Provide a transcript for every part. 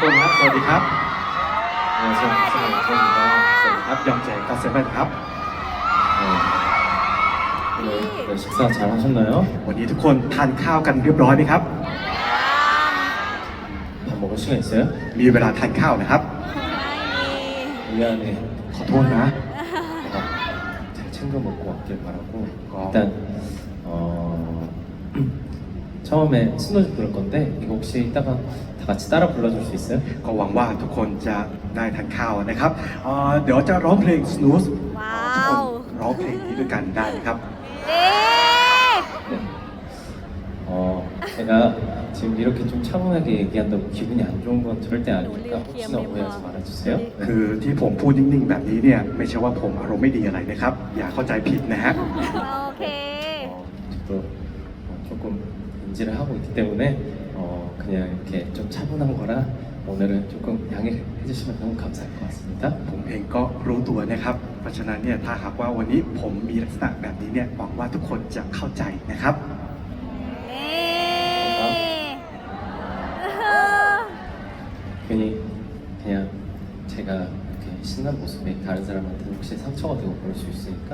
คนครับสวัสดีครับ안녕하세요 박세현입니다. สวัสดีครับยองเจกัสเซเว่นครับ 네, 식사 잘 하셨나요? วันนี้ทุกคนทานข้าวกันเรียบร้อยไหมครับ 밥 먹을 시간 있어요? มีเวลาทานข้าวนะครับ 미안해. ขอโทษนะ 내가 잘 챙겨 먹고 왔길 바라고. 어. 일단 처음에 스노즈 부를 건데 이거 혹시 이따가 다 같이 따라 불러줄 수 있어요? ก็หวังว่าทุกคนจะได้ทานข้าวนะครับเดี๋ยวจะร้องเพลง Snooze ว้า ทุกคน ว ร้องเพลงนี้ด้วยกันได้ไหมครับ เด็ก 네. 제가 지금 이렇게 좀 차분하게 얘기한다고 기분이 안 좋은 건 절대 아니니까 혹시나 오해하지 말아주세요. คือที่ผมพูดนิ่งๆแบบนี้เนี่ยไม่ใช่ว่าผมอารมณ์ไม่ดีอะไรนะครับ อย่าเข้าใจผิดนะฮะ โอเค 저도 조금 인지를 하고 있기 때문에 그냥 이렇게 좀 차분한 거라 오늘은 조금 양해해 주시면 너무 감사할 것 같습니다. ผมเองก็รู้ตัวนะครับ เพราะฉะนั้นเนี่ยถ้าหากว่าวันนี้ผมมีลักษณะแบบนี้เนี่ยหวังว่าทุกคนจะเข้าใจนะครับ 괜히 그냥 제가 이렇게 신난 모습이 다른 사람한테 혹시 상처가 되고 그럴 수 있으니까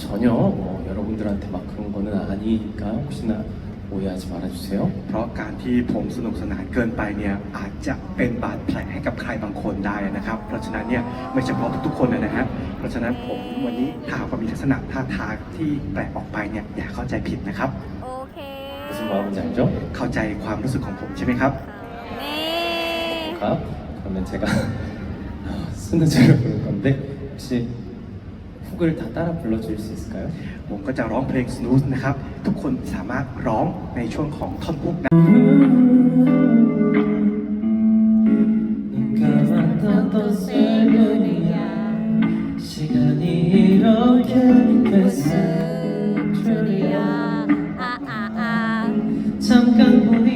전혀 여러분들한테 막 그런 거는 아니니까 혹시나 오해하지 말아주세요. เพราะการที่ผมสนุกสนานเกินไปเนี่ยอาจจะเป็นบาดแผลให้กับใครบางคนได้นะครับ เพราะฉะนั้นเนี่ยไม่เฉพาะทุกๆคนนะฮะเพราะฉะนั้นผมวันนี้ถ้าหากว่ามีลักษณะท่าทางที่แปลกออกไปเนี่ยอย่าเข้าใจผิดนะครับ โอเค 무슨 마음인지 알죠? เข้าใจความรู้สึกของผมใช่ไหมครับ นี่ 그러면 제가 스누즈를 부를 건데 혹시 훅을 다 따라 불러줄 수 있을까요? ผมก็จะร้องเพลง Snooze นะครับ ทุกคนสามารถร้องในช่วงของท่อนฮุกได้ 감았던 셀분이야 시간이 이렇게 됐을 줄이야 잠깐 보니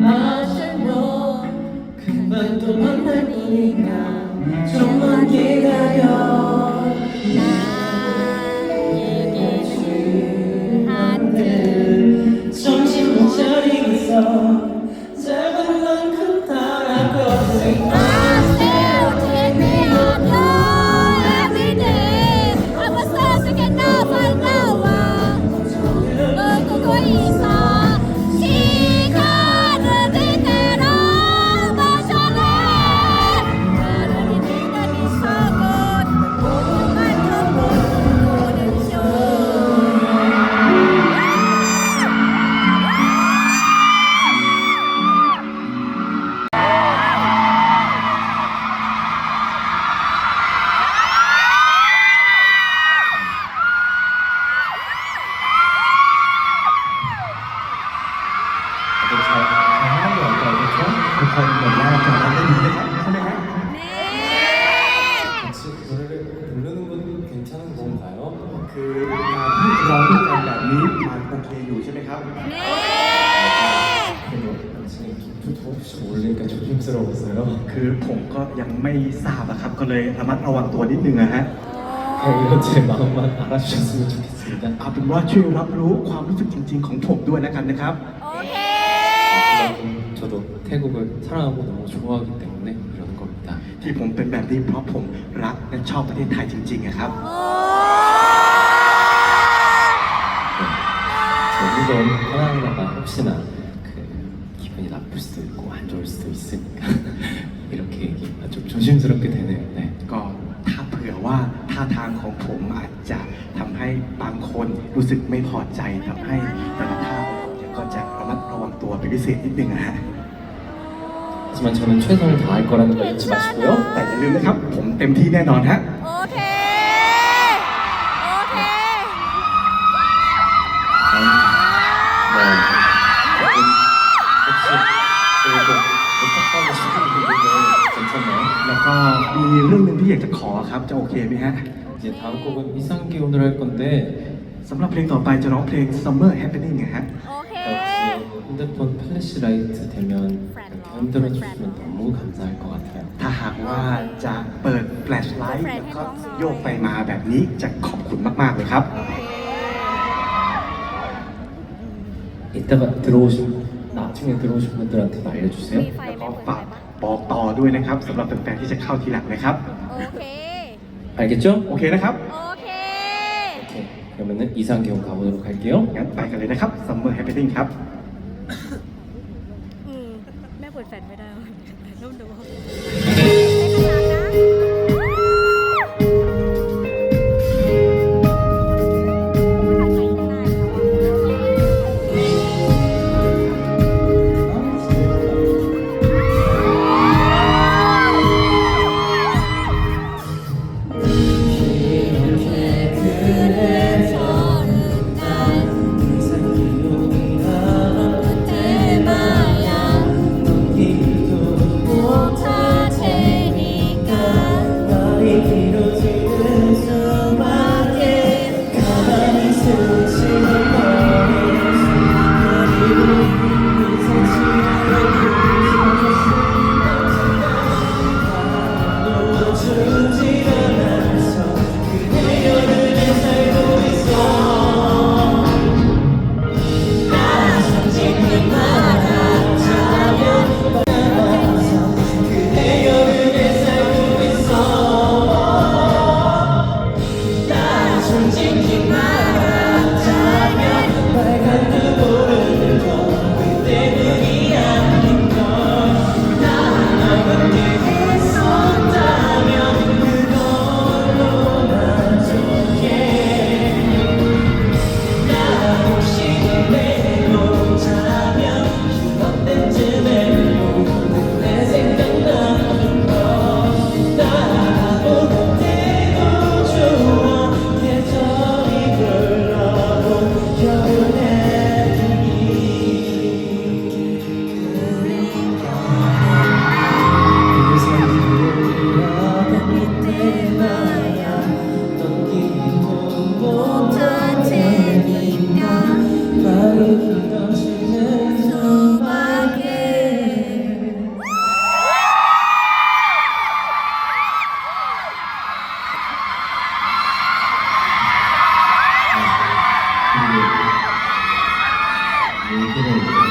아쉬워 금방 또 만날 거니까 좀만 기다려 정신 못 차리겠어 짧은 만큼 달아거든 잘하는 거 같아요, 그렇죠? ทุกคนเหมือนว่าจะร้องได้ดีนะครับใช่ไหมฮะ 같이 노래를 부르는 건 괜찮은 건가요? คือการที่ร้องด้วยกันแบบนี้มันโอเคอยู่ใช่ไหมครับ 그리고 당신이 기초도 혹시 모르니까 조심스러웠어요. คือผมก็ยังไม่ทราบอะครับก็เลยระมัดระวังตัวนิดนึงนะฮะ 이런 제 마음만 알아주셨으면 좋겠습니다. เอาเป็นว่าช่วยรับรู้ความรู้สึกจริงๆของผมด้วยแล้วกันนะครับ โอเค 저도 태국을 사랑하고 너무 좋아하기 때문에 이러는 겁니다. ที่ผมเป็นแบบนี้เพราะผมรักและชอบประเทศไทยจริงๆอะครับ 제주도 떠나려다가 혹시나 그 기분이 나쁠 수도 있고 안 좋을 수도 있으니까 이렇게 얘기가 좀 조심스럽게 되네요. 네. ก็ถ้าเผื่อว่าท่าทางของผมอาจจะทำให้บางคนรู้สึกไม่พอใจทำให้แต่ละท่าของผมเนี่ยก็จะระมัดระวังตัวเป็นพิเศษนิดนึงนะฮะ 하지만 저는 최선을 다할 거라는 걸 잊지 마시고요. แต่อย่าลืมนะครับผมเต็มที่แน่นอนฮะ โอเค โอเค 네. 혹시 그래도 부탁하고 싶은 부분은 괜찮나요? แล้วก็มีเรื่องหนึ่งที่อยากจะขอครับจะโอเคไหมฮะ 이제 다음 곡은 이상기 오늘 할 건데 สำหรับเพลงต่อไปจะร้องเพลง Summer Happening นะฮะ โอเค 혹시 핸드폰 플래시 라이트 되면 이렇게 흔들어 주시면 너무 감사할 것 같아요. ถ้าหากว่าจะเปิดแฟลชไลท์แล้วก็โยกไปมาแบบนี้จะขอบคุณมากๆเลยครับ 이따가 들어오신 나랑 나중에 들어오신 분들한테도 알려주세요. มีไฟ แล้ว ไหม ก็ เปิดไฟ ฝาก ปะ บอกต่อด้วยนะครับสำหรับแฟนๆที่จะเข้าทีหลังนะครับ โอเค 알겠죠? โอเคนะครับ โอเค 오케이. 그러면은 이상경 가보도록 할게요. งั้นไปกันเลยนะครับ Summer Happening ครับ อืมแม่เปิดแฟลชไม่ได้ต้องดูให้ขยันนะ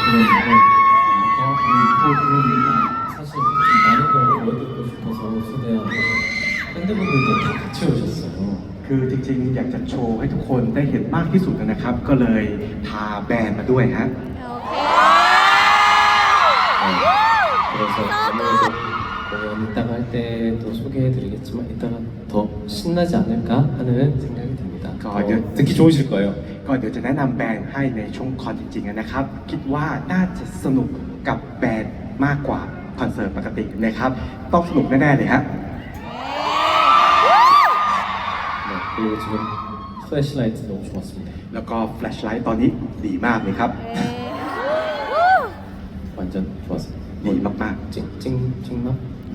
ทางไหนก็ได้사실 좀 많은 걸 보여드리고 싶어서 초대한 팬분들도 다 같이 오셨어요. คือจริงๆ อยากจะโชว์ให้ทุกคนได้เห็นมากที่สุดนะครับ ก็เลยพาแบรนด์มาด้วยฮะ โอเค 그래서 아무래도 공연 이따가 할 때도 소개해드리겠지만 이따가 더 신나지 않을까 하는 생각이 듭니다. 듣기 좋으실 거예요. ก็เดี๋ยวจะแนะนำแบรนด์ให้ในช่วงคอนจริงๆนะครับ คิดว่าน่าจะสนุกกับแบรนด์มากกว่าคอนเสิร์ตปกตินะครับ ต้องสนุกแน่ๆเลยฮะ 네, 그리고 지금 플래시라이트 너무 좋았습니다. แล้วก็แฟลชไลท์ตอนนี้ดีมากเลยครับ 완전 좋았습니다. ดีมาก 찡찡 찡막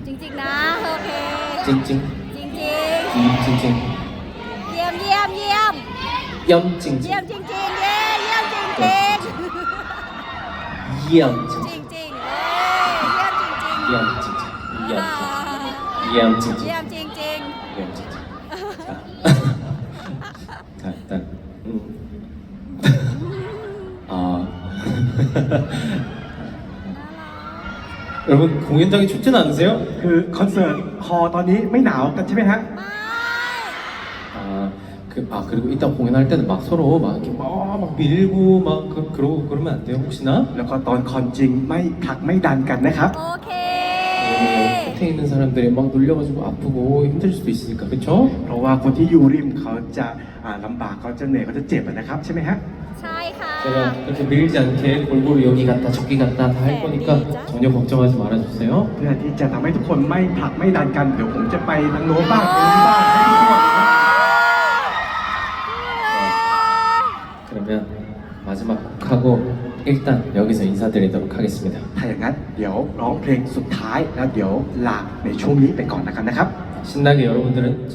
จริงๆนะ โอเค 찡찡 จริง 찡찡 ๆ เยี่ยมเยี่ยมเยี่ยม 얌 เยี่ 찡찡 ยมจริงๆเย้เยี่ยมจริงๆ 얌 จริง 찡찡 ๆเเยี่ยมจริง 얌 ๆ 찡찡 얌 เยี่ยม 찡찡 จริง 얌 찡찡 자 일단 아 여러분 공연장이 춥진 않으세요? ๆ คือคอนเสิร์ตฮอลล์ตอนนี้ไม่หนาวกันใช่ไหมฮะ 그리고 이따 공연할 때는 막 서로 막 이렇게 막 밀고 막 그러고 그러면 안 돼요 혹시나? แล้วก็ตอนคอนจริงไม่ผลักไม่ดันกันนะครับ โอเค 끝에 있는 사람들이 막 눌려가지고 아프고 힘들 수도 있으니까 그쵸? เพราะว่าคนที่อยู่ริมเขาจะลำบากเขาจะเหนื่อยเขาจะเจ็บนะครับใช่ไหมฮะ ใช่ค่ะ 제가 그렇게 밀지 않게 골고루 여기 갔다 저기 갔다 다 할 거니까 전혀 걱정하지 말아주세요. เพื่อที่จะทำให้ทุกคนไม่ผลักไม่ดันกัน เดี๋ยวผมจะไปทางโน้นบ้างทางนี้บ้างให้ทุกคนนะครับ 그러면 마지막 곡하고 일단 여기서 인사드리도록 하겠습니다. ถ้าอย่างนั้นเดี๋ยวร้องเพลงสุดท้ายแล้วเดี๋ยวลาในช่วงนี้ไปก่อนแล้วกันนะครับ 신나게 여러분들은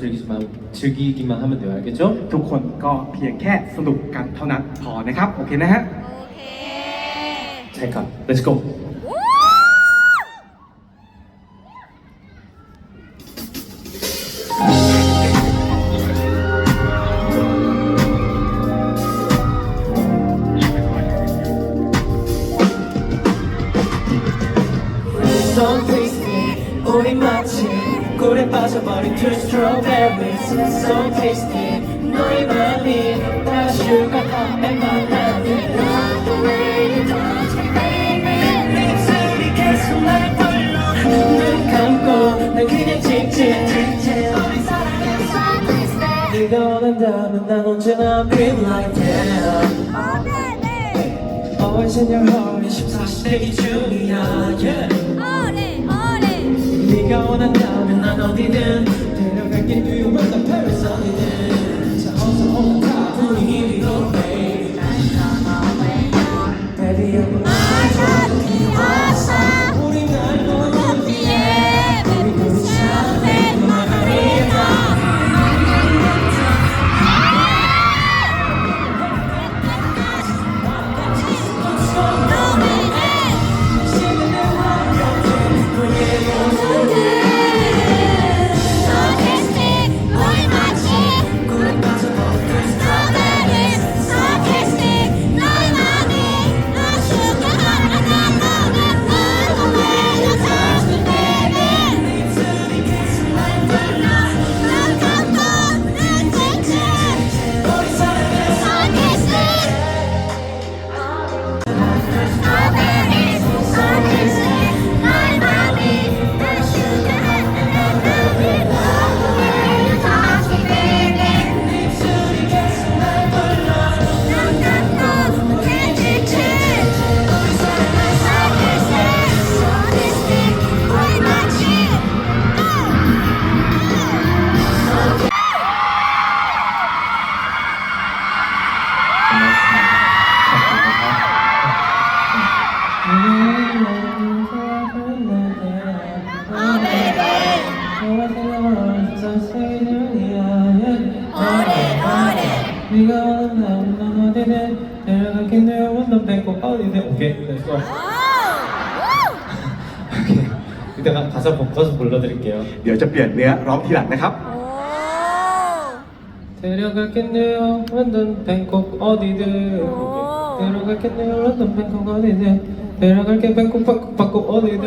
즐기기만 하면 돼요. 알겠죠? ทุกคนก็เพียงแค่สนุกกันเท่านั้นพอนะครับ โอเคนะฮะ โอเค 찰칵 렛츠고! วู้ 빠져버린 two strawberries so tasty 너의 맘이 다 sugar hot and banana 입술이 계속 날 불러 눈 감고 난 그냥 직진 네가 원한다면 난 언제나 be like that Always in your heart 24시대기 중이야 yeah. 네가 원한다면 난 어디든 데려갈게 Do you want the Paris 어디든 자 어서 올라타 분위기 위로 baby Baby you're my 우리 날 보는 그리고 샤넬 마리아 네가 원한다면 난 어디든 데려갈게 내 원던 뺏고 어디든 오케이 됐어 오케이 이따가 가사 불러드릴게요 เดี๋ยวจะเปลี่ยนเนื้อร้องทีหลังนะครับ 데려갈게 내 원던 뱅콕 어디든 데려갈게 내 원던 뱅콕 어디든 데려갈게 뱅콕 뱅콕 어디든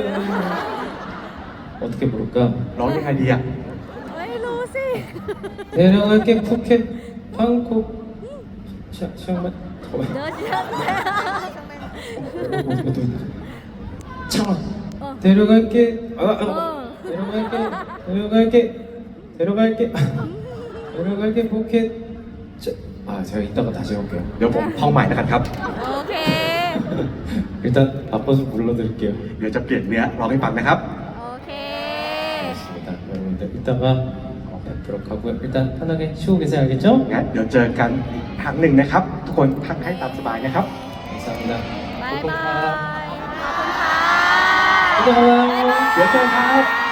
어떻게 부를까? ร้องยังไงดีอ่ะ 데려갈게 푸켓 방콕 치앙마이 창원 데려갈게 데려갈게 푸켓 아 제가 이따가 다시 해볼게요 เดี๋ยวผมท่องใหม่แล้วกันครับ 일단 바빠서 불러드릴게요 เดี๋ยวจะเปลี่ยนเนื้อร้องให้ฟังนะครับ 알겠습니다 여러분들 이따가 뵙도록 하고요 일단 편하게 쉬고 계세요 알겠죠? งั้นเดี๋ยวเจอกันอีกครั้งหนึ่งนะครับ ทุกคนพักให้ตามสบายนะครับ 감사합니다 บ๊ายบาย 고마워요 เดี๋ยวเจอกันครับ